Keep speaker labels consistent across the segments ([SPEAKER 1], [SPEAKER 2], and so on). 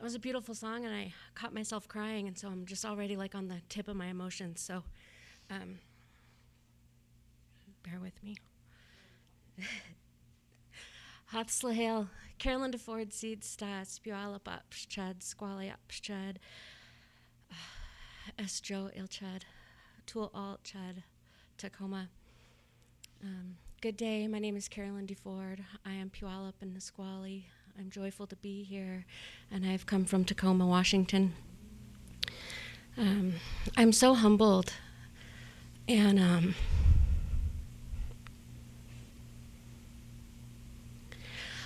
[SPEAKER 1] It was a beautiful song, and I caught myself crying, and so I'm just already like on the tip of my emotions. So, bear with me. Hatzlahel, Carolyn DeFord, Seed Stas, Puyallup, Chud, Squally Chud, Estro Ilchud, Tool Alt Chud, Tacoma. Good day, my name is Carolyn DeFord. I am Puyallup in Nisqually. I'm joyful to be here, and I've come from Tacoma, Washington. I'm so humbled, and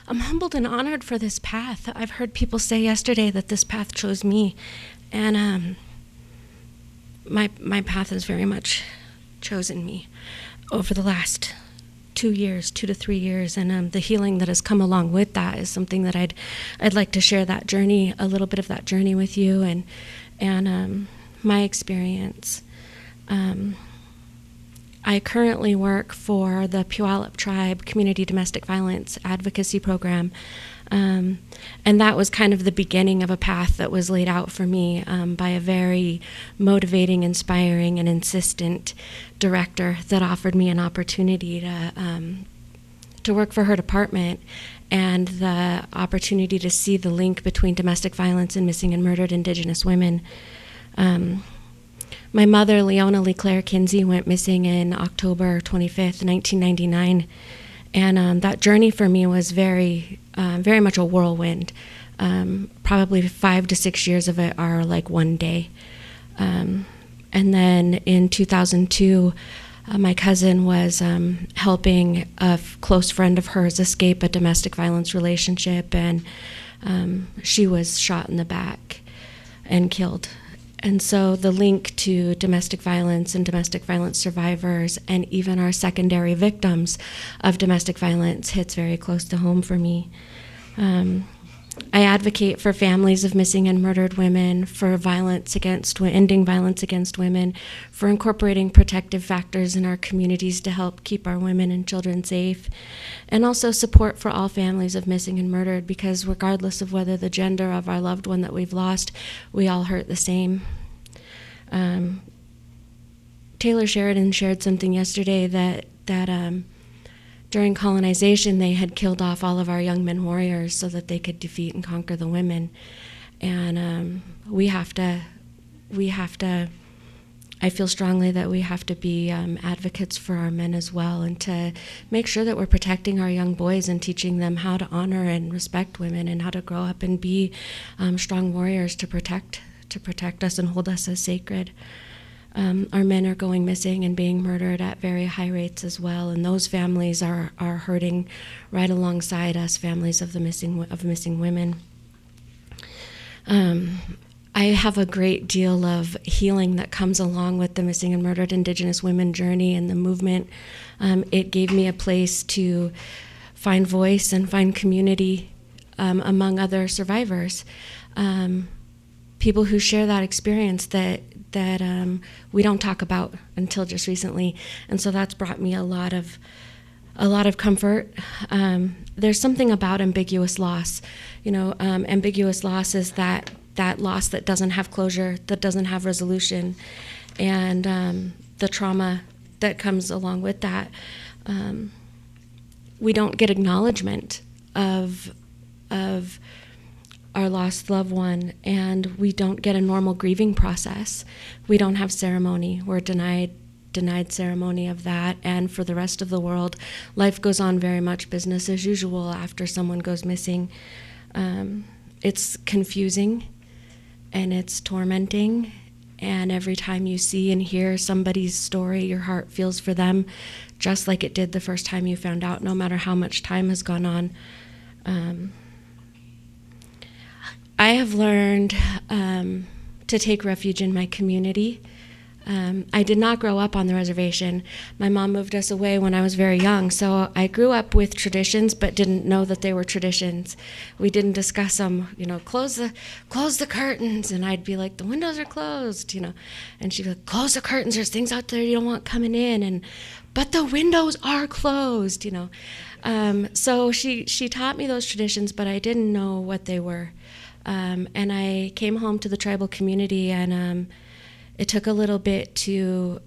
[SPEAKER 1] I'm humbled and honored for this path. I've heard people say yesterday that this path chose me, and my path has very much chosen me over the last 2 to 3 years, and the healing that has come along with that is something that I'd like to share that journey, a little bit of that journey with you, and my experience. I currently work for the Puyallup Tribe Community Domestic Violence Advocacy Program, and that was kind of the beginning of a path that was laid out for me by a very motivating, inspiring, and insistent director that offered me an opportunity to work for her department, and the opportunity to see the link between domestic violence and missing and murdered Indigenous women. My mother, Leona Lee Claire Kinsey, went missing in October 25th, 1999, and that journey for me was very much a whirlwind. Probably 5 to 6 years of it are like one day. And then in 2002, my cousin was helping a close friend of hers escape a domestic violence relationship, and she was shot in the back and killed. And so the link to domestic violence and domestic violence survivors, and even our secondary victims of domestic violence, hits very close to home for me. I advocate for families of missing and murdered women, for ending violence against women, for incorporating protective factors in our communities to help keep our women and children safe, and also support for all families of missing and murdered, because regardless of whether the gender of our loved one that we've lost, we all hurt the same. Taylor Sheridan shared something yesterday that during colonization, they had killed off all of our young men warriors so that they could defeat and conquer the women. And we have to, I feel strongly that we have to be advocates for our men as well, and to make sure that we're protecting our young boys and teaching them how to honor and respect women, and how to grow up and be strong warriors to protect us and hold us as sacred. Our men are going missing and being murdered at very high rates as well, and those families are hurting right alongside us, families of missing women. I have a great deal of healing that comes along with the missing and murdered Indigenous women journey and the movement. It gave me a place to find voice and find community among other survivors, people who share that experience that we don't talk about until just recently, and so that's brought me a lot of comfort. There's something about ambiguous loss. Ambiguous loss is that loss that doesn't have closure, that doesn't have resolution, and the trauma that comes along with that. We don't get acknowledgement of our lost loved one, and we don't get a normal grieving process. We don't have ceremony. We're denied ceremony of that, and for the rest of the world, life goes on very much business as usual after someone goes missing. It's confusing, and it's tormenting, and every time you see and hear somebody's story, your heart feels for them just like it did the first time you found out, no matter how much time has gone on. I have learned to take refuge in my community. I did not grow up on the reservation. My mom moved us away when I was very young, so I grew up with traditions but didn't know that they were traditions. We didn't discuss them, close the curtains, and I'd be like, the windows are closed, and she'd be like, close the curtains, there's things out there you don't want coming in, but the windows are closed, So she taught me those traditions, but I didn't know what they were. And I came home to the tribal community, and it took a little bit to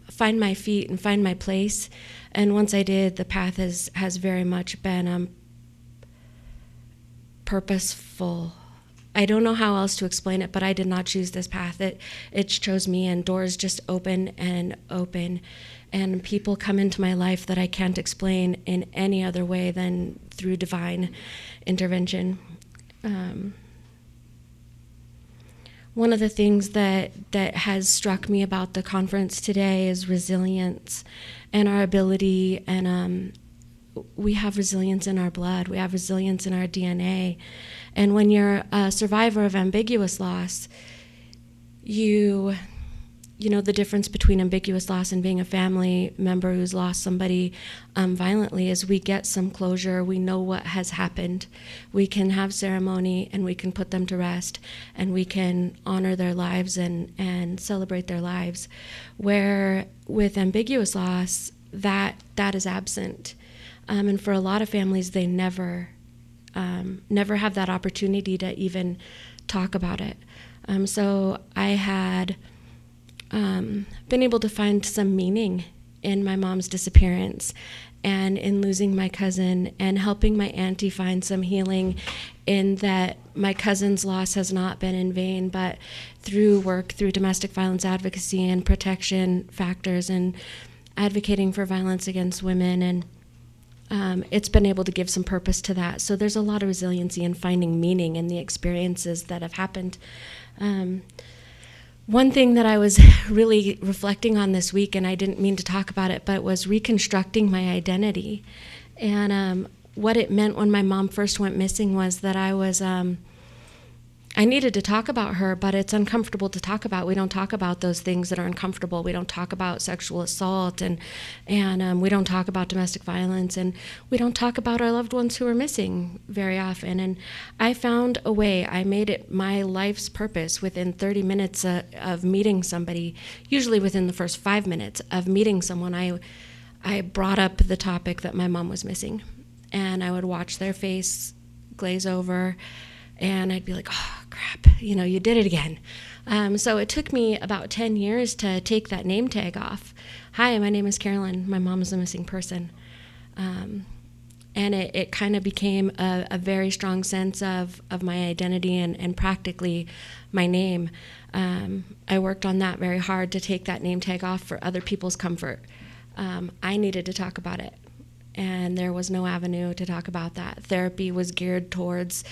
[SPEAKER 1] find my feet and find my place. And once I did, the path has very much been purposeful. I don't know how else to explain it, but I did not choose this path. It chose me, and doors just open and open. And people come into my life that I can't explain in any other way than through divine intervention. One of the things that has struck me about the conference today is resilience and our ability, and we have resilience in our blood, we have resilience in our DNA. And when you're a survivor of ambiguous loss, you know the difference between ambiguous loss and being a family member who's lost somebody violently is we get some closure. We know what has happened. We can have ceremony, and we can put them to rest, and we can honor their lives and celebrate their lives. Where with ambiguous loss, that is absent. And for a lot of families, they never have that opportunity to even talk about it. So I had been able to find some meaning in my mom's disappearance and in losing my cousin, and helping my auntie find some healing in that my cousin's loss has not been in vain, but through work, through domestic violence advocacy and protection factors and advocating for violence against women, and it's been able to give some purpose to that. So there's a lot of resiliency in finding meaning in the experiences that have happened. One thing that I was really reflecting on this week, and I didn't mean to talk about it, but was reconstructing my identity. And what it meant when my mom first went missing was that I needed to talk about her, but it's uncomfortable to talk about. We don't talk about those things that are uncomfortable. We don't talk about sexual assault, and we don't talk about domestic violence, and we don't talk about our loved ones who are missing very often. And I found a way. I made it my life's purpose within 30 minutes of meeting somebody, usually within the first 5 minutes of meeting someone, I brought up the topic that my mom was missing, and I would watch their face glaze over, and I'd be like, oh, crap, you did it again. So it took me about 10 years to take that name tag off. Hi, my name is Carolyn. My mom is a missing person. And it kind of became a very strong sense of my identity and practically my name. I worked on that very hard to take that name tag off for other people's comfort. I needed to talk about it, and there was no avenue to talk about that. Therapy was geared towards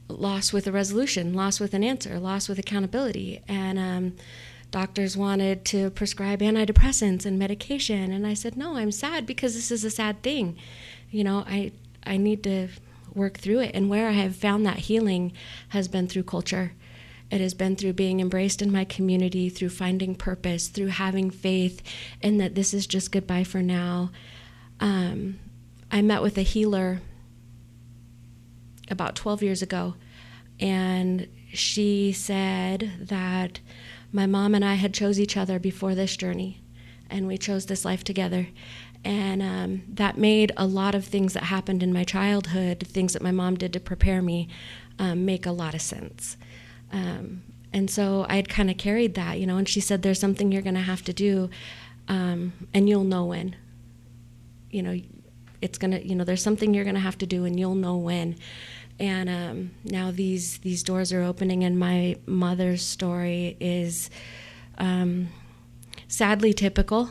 [SPEAKER 1] loss with a resolution, loss with an answer, loss with accountability. And doctors wanted to prescribe antidepressants and medication. And I said, no, I'm sad because this is a sad thing. I need to work through it. And where I have found that healing has been through culture. It has been through being embraced in my community, through finding purpose, through having faith in that this is just goodbye for now. I met with a healer about 12 years ago, and she said that my mom and I had chose each other before this journey, and we chose this life together. And that made a lot of things that happened in my childhood, things that my mom did to prepare me, make a lot of sense. And so I had kind of carried that, and she said, there's something you're going to have to do, and you'll know when. It's going to, there's something you're going to have to do, and you'll know when. And now these doors are opening, and my mother's story is sadly typical,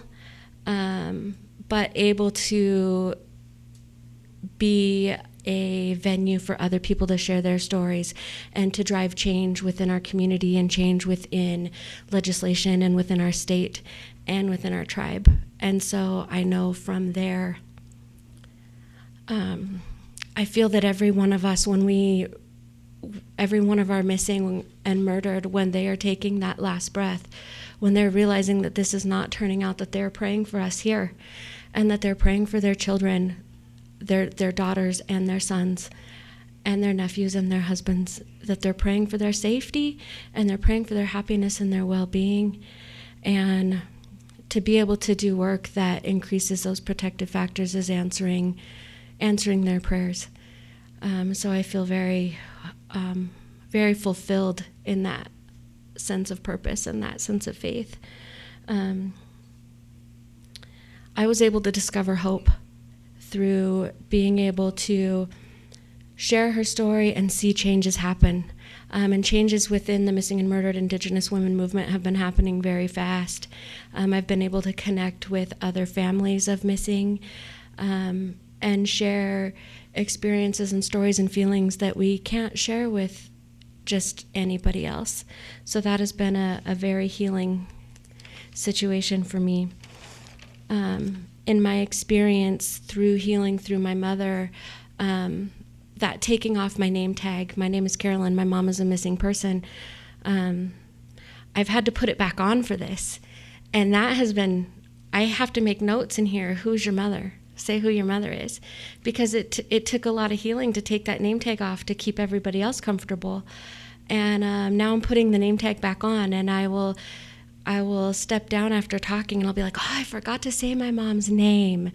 [SPEAKER 1] but able to be a venue for other people to share their stories and to drive change within our community and change within legislation and within our state and within our tribe. And so I know from there, I feel that every one of us, every one of our missing and murdered, when they are taking that last breath, when they're realizing that this is not turning out, that they're praying for us here, and that they're praying for their children, their daughters and their sons and their nephews and their husbands, that they're praying for their safety and they're praying for their happiness and their well-being, and to be able to do work that increases those protective factors is answering their prayers. So I feel very, very fulfilled in that sense of purpose and that sense of faith. I was able to discover hope through being able to share her story and see changes happen. And changes within the missing and murdered Indigenous women movement have been happening very fast. I've been able to connect with other families of missing and share experiences and stories and feelings that we can't share with just anybody else. So that has been a very healing situation for me. In my experience through healing through my mother, that taking off my name tag, my name is Carolyn, my mom is a missing person, I've had to put it back on for this. And that has been, I have to make notes in here, who's your mother? Say who your mother is. Because it took a lot of healing to take that name tag off to keep everybody else comfortable. And now I'm putting the name tag back on, and I will step down after talking and I'll be like, oh, I forgot to say my mom's name.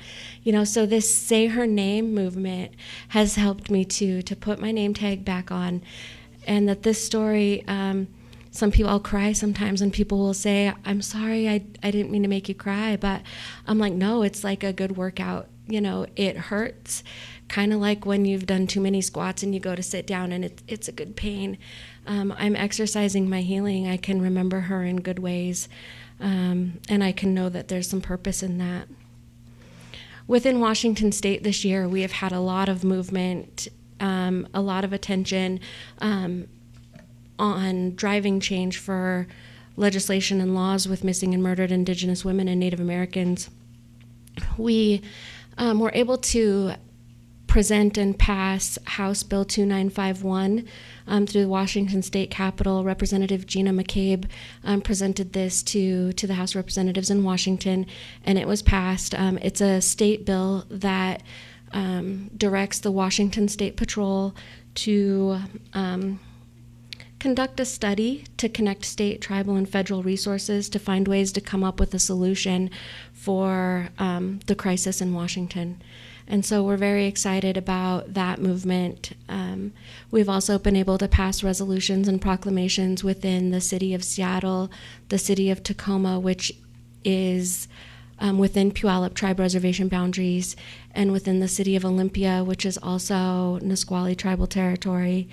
[SPEAKER 1] So this say her name movement has helped me to put my name tag back on. And that this story, some people, I'll cry sometimes and people will say, I'm sorry, I didn't mean to make you cry. But I'm like, no, it's like a good workout. It hurts. Kind of like when you've done too many squats and you go to sit down and it's a good pain. I'm exercising my healing. I can remember her in good ways, and I can know that there's some purpose in that. Within Washington State this year, we have had a lot of movement, a lot of attention on driving change for legislation and laws with missing and murdered Indigenous women and Native Americans. We were able to present and pass House Bill 2951 through the Washington State Capitol. Representative Gina McCabe presented this to the House of Representatives in Washington, and it was passed. It's a state bill that directs the Washington State Patrol to conduct a study to connect state, tribal, and federal resources to find ways to come up with a solution for the crisis in Washington. And so we're very excited about that movement. We've also been able to pass resolutions and proclamations within the city of Seattle, the city of Tacoma, which is within Puyallup tribe reservation boundaries, and within the city of Olympia, which is also Nisqually tribal territory.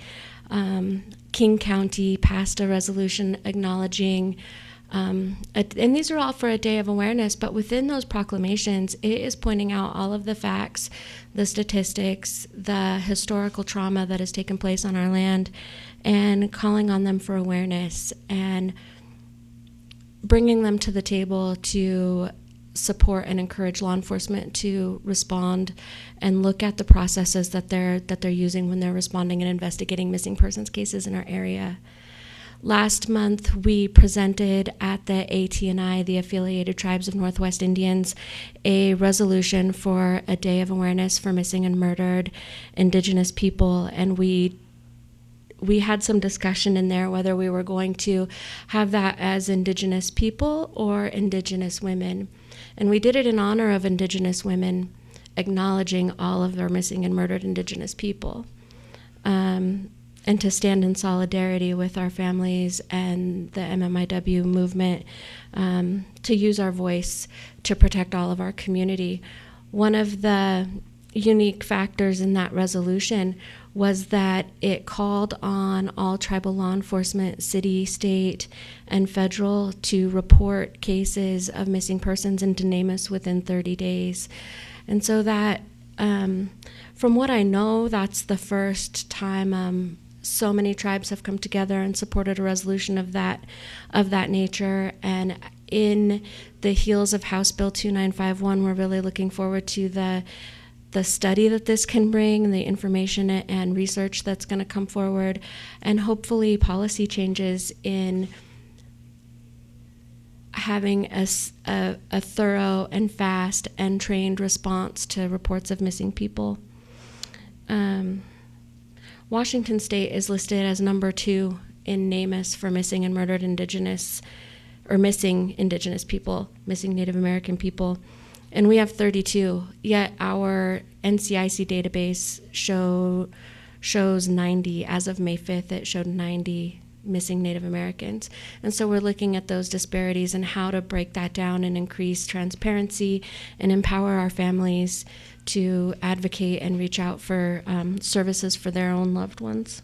[SPEAKER 1] King County passed a resolution acknowledging, and these are all for a day of awareness, but within those proclamations, it is pointing out all of the facts, the statistics, the historical trauma that has taken place on our land, and calling on them for awareness and bringing them to the table to support and encourage law enforcement to respond and look at the processes that they're using when they're responding and investigating missing persons cases in our area. Last month, we presented at the AT&I, the Affiliated Tribes of Northwest Indians, a resolution for a day of awareness for missing and murdered Indigenous people, and we had some discussion in there whether we were going to have that as Indigenous people or Indigenous women. And we did it in honor of Indigenous women, acknowledging all of our missing and murdered Indigenous people, and to stand in solidarity with our families and the MMIW movement, to use our voice to protect all of our community. One of the unique factors in that resolution was that it called on all tribal law enforcement, city, state, and federal to report cases of missing persons and to name us within 30 days. And so that, from what I know, that's the first time so many tribes have come together and supported a resolution of that nature. And in the heels of House Bill 2951, we're really looking forward to the study that this can bring, the information and research that's going to come forward, and hopefully policy changes in having a thorough and fast and trained response to reports of missing people. Washington State is listed as number 2 in NamUs for missing and murdered Indigenous, or missing Indigenous people, missing Native American people. And we have 32, yet our NCIC database shows 90. As of May 5th, it showed 90 missing Native Americans. And so we're looking at those disparities and how to break that down and increase transparency and empower our families to advocate and reach out for services for their own loved ones.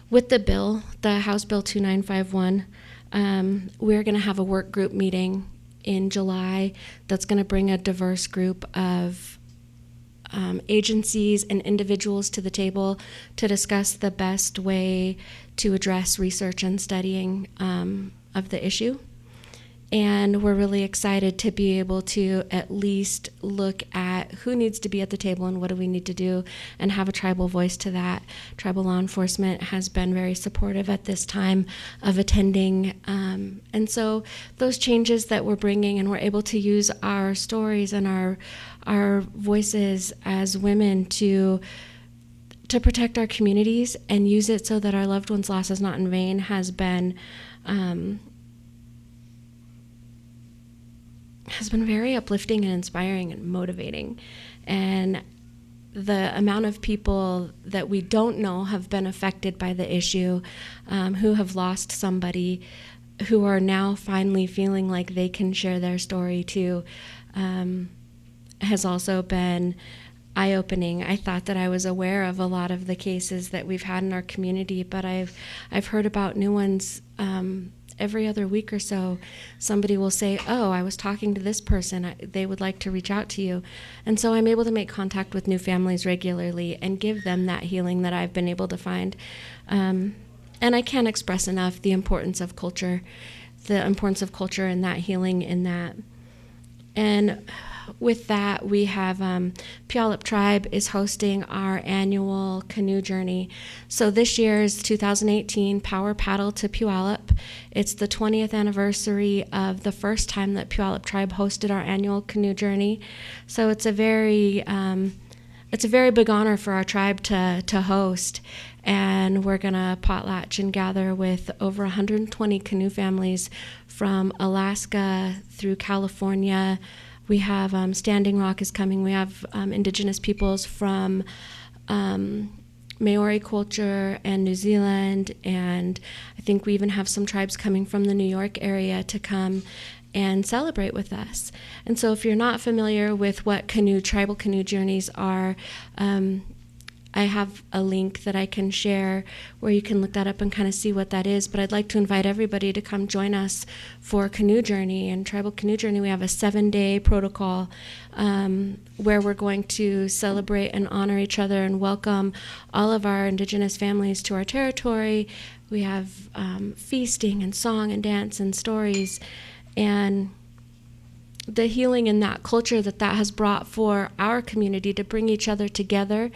[SPEAKER 1] With the bill, the House Bill 2951, we're going to have a work group meeting in July that's going to bring a diverse group of agencies and individuals to the table to discuss the best way to address research and studying of the issue. And we're really excited to be able to at least look at who needs to be at the table and what do we need to do and have a tribal voice to that. Tribal law enforcement has been very supportive at this time of attending. And so those changes that we're bringing, and we're able to use our stories and our voices as women to protect our communities and use it so that our loved ones' loss is not in vain, has been very uplifting and inspiring and motivating. And the amount of people that we don't know have been affected by the issue, who have lost somebody, who are now finally feeling like they can share their story too, has also been eye-opening. I thought that I was aware of a lot of the cases that we've had in our community, but I've heard about new ones every other week or so. Somebody will say, oh, I was talking to this person, they would like to reach out to you. And so I'm able to make contact with new families regularly and give them that healing that I've been able to find. And I can't express enough the importance of culture and that healing in that. And with that, we have Puyallup Tribe is hosting our annual canoe journey. So this year's 2018 Power Paddle to Puyallup. It's the 20th anniversary of the first time that Puyallup Tribe hosted our annual canoe journey. So it's a very big honor for our tribe to host. And we're going to potlatch and gather with over 120 canoe families from Alaska through California. We have Standing Rock is coming. We have indigenous peoples from Maori culture and New Zealand, and I think we even have some tribes coming from the New York area to come and celebrate with us. And so if you're not familiar with what tribal canoe journeys are, I have a link that I can share where you can look that up and kind of see what that is. But I'd like to invite everybody to come join us for Canoe Journey. And Tribal Canoe Journey, we have a 7-day protocol where we're going to celebrate and honor each other and welcome all of our indigenous families to our territory. We have feasting and song and dance and stories. And the healing in that culture that has brought for our community to bring each other together,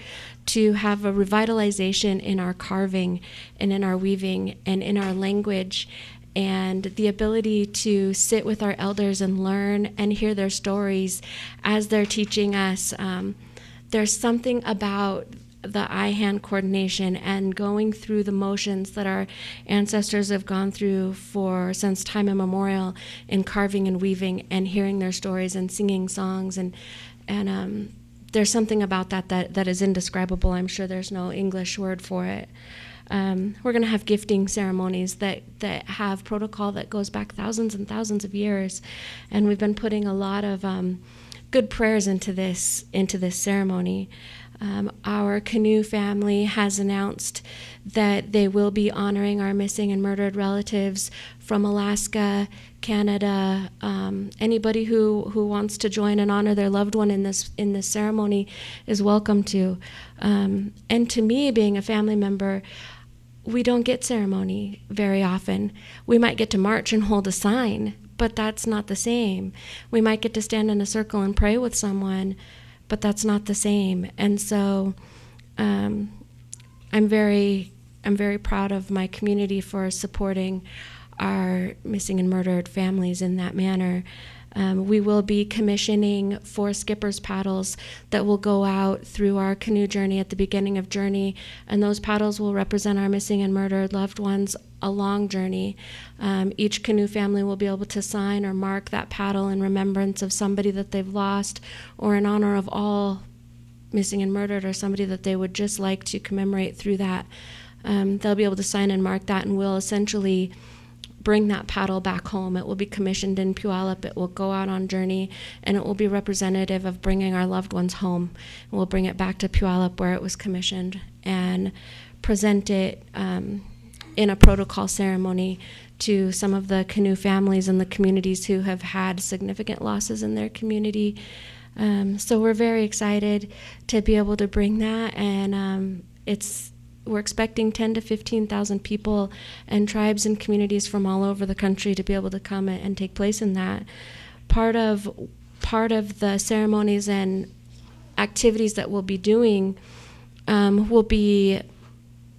[SPEAKER 1] to have a revitalization in our carving and in our weaving and in our language, and the ability to sit with our elders and learn and hear their stories as they're teaching us. There's something about the eye-hand coordination and going through the motions that our ancestors have gone through since time immemorial in carving and weaving and hearing their stories and singing songs, and there's something about that is indescribable. I'm sure there's no English word for it. We're going to have gifting ceremonies that have protocol that goes back thousands and thousands of years, and we've been putting a lot of good prayers into this ceremony. Our canoe family has announced that they will be honoring our missing and murdered relatives from Alaska, Canada. Anybody who wants to join and honor their loved one in this ceremony is welcome to. And to me, being a family member, we don't get ceremony very often. We might get to march and hold a sign, but that's not the same. We might get to stand in a circle and pray with someone, but that's not the same. And so I'm very proud of my community for supporting our missing and murdered families in that manner. We will be commissioning 4 skipper's paddles that will go out through our canoe journey at the beginning of journey, and those paddles will represent our missing and murdered loved ones a long journey. Each canoe family will be able to sign or mark that paddle in remembrance of somebody that they've lost, or in honor of all missing and murdered or somebody that they would just like to commemorate through that, they'll be able to sign and mark that, and we'll essentially bring that paddle back home. It will be commissioned in Puyallup. It will go out on journey, and it will be representative of bringing our loved ones home. And we'll bring it back to Puyallup where it was commissioned and present it in a protocol ceremony to some of the canoe families and the communities who have had significant losses in their community. So we're very excited to be able to bring that, and we're expecting 10 to 15,000 people and tribes and communities from all over the country to be able to come and take place in that. Part of the ceremonies and activities that we'll be doing will be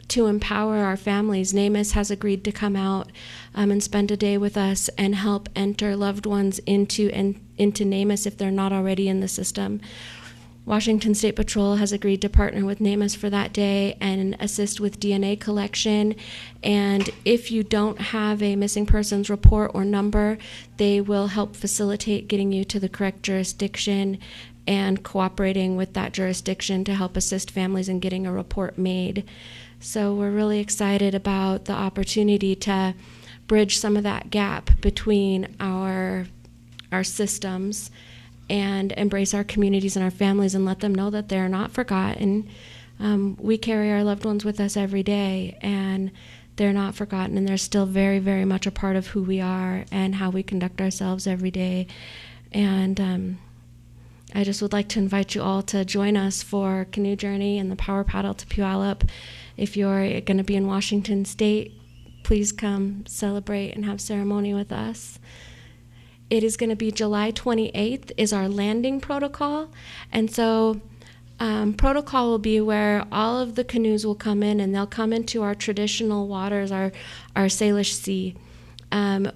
[SPEAKER 1] to empower our families. NamUs has agreed to come out and spend a day with us and help enter loved ones into NamUs if they're not already in the system. Washington State Patrol has agreed to partner with NamUs for that day and assist with DNA collection. And if you don't have a missing persons report or number, they will help facilitate getting you to the correct jurisdiction and cooperating with that jurisdiction to help assist families in getting a report made. So we're really excited about the opportunity to bridge some of that gap between our systems and embrace our communities and our families and let them know that they're not forgotten. We carry our loved ones with us every day, and they're not forgotten, and they're still very, very much a part of who we are and how we conduct ourselves every day. And I just would like to invite you all to join us for Canoe Journey and the Power Paddle to Puyallup. If you're going to be in Washington State, please come celebrate and have ceremony with us. It is going to be July 28th is our landing protocol. And so protocol will be where all of the canoes will come in, and they'll come into our traditional waters, our Salish Sea.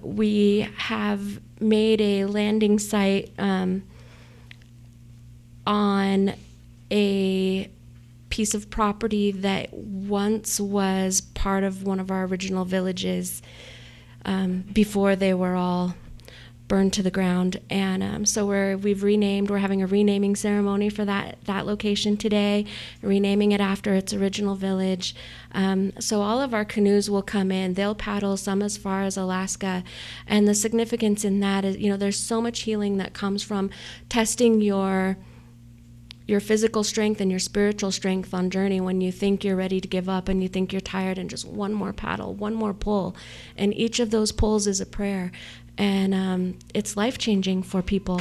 [SPEAKER 1] We have made a landing site on a piece of property that once was part of one of our original villages before they were all burned to the ground. And so we're having a renaming ceremony for that location today, renaming it after its original village. So all of our canoes will come in. They'll paddle some as far as Alaska. And the significance in that is, there's so much healing that comes from testing your physical strength and your spiritual strength on journey when you think you're ready to give up and you think you're tired, and just one more paddle, one more pull. And each of those pulls is a prayer. And it's life-changing for people.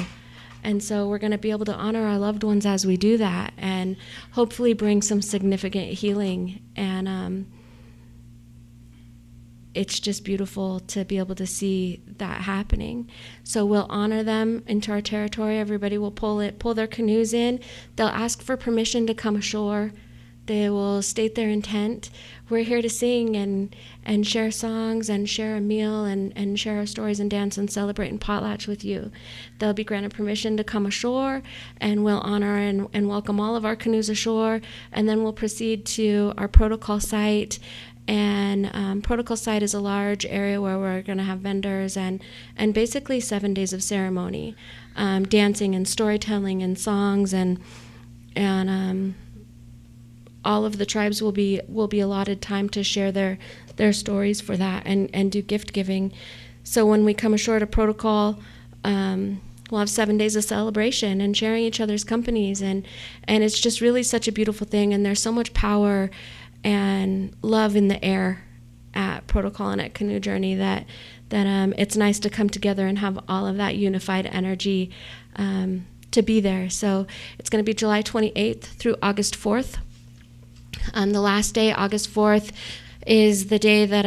[SPEAKER 1] And so we're going to be able to honor our loved ones as we do that and hopefully bring some significant healing. And it's just beautiful to be able to see that happening. So we'll honor them into our territory. Everybody will pull their canoes in. They'll ask for permission to come ashore. They will state their intent. We're here to sing and share songs and share a meal and share our stories and dance and celebrate and potlatch with you. They'll be granted permission to come ashore, and we'll honor and welcome all of our canoes ashore, and then we'll proceed to our protocol site. And protocol site is a large area where we're going to have vendors and basically 7 days of ceremony, dancing and storytelling and songs and all of the tribes will be allotted time to share their stories for that and do gift giving. So when we come ashore to protocol, we'll have 7 days of celebration and sharing each other's companies, and it's just really such a beautiful thing. And there's so much power and love in the air at protocol and at Canoe Journey that it's nice to come together and have all of that unified energy to be there. So it's going to be July 28th through August 4th. The last day, August 4th, is the day that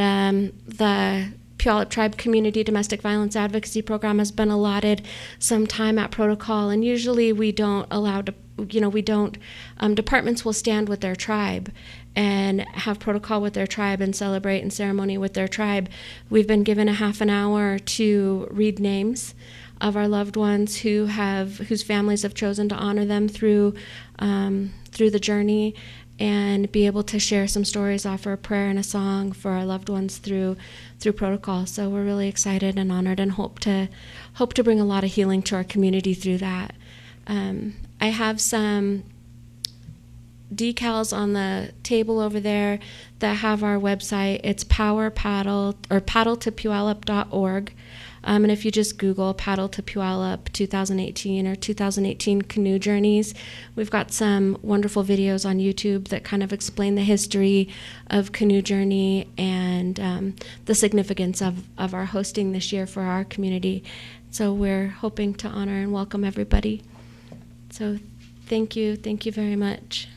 [SPEAKER 1] the Puyallup Tribe Community Domestic Violence Advocacy Program has been allotted some time at protocol, and usually we don't allow, departments will stand with their tribe and have protocol with their tribe and celebrate and ceremony with their tribe. We've been given a half an hour to read names of our loved ones whose families have chosen to honor them through the journey, and be able to share some stories, offer a prayer and a song for our loved ones through protocol. So we're really excited and honored and hope to bring a lot of healing to our community through that. I have some decals on the table over there that have our website. It's Power Paddle or paddletopuyallup.org. And if you just Google Paddle to Puyallup 2018 or 2018 canoe journeys, we've got some wonderful videos on YouTube that kind of explain the history of canoe journey and the significance of our hosting this year for our community. So we're hoping to honor and welcome everybody. So thank you very much.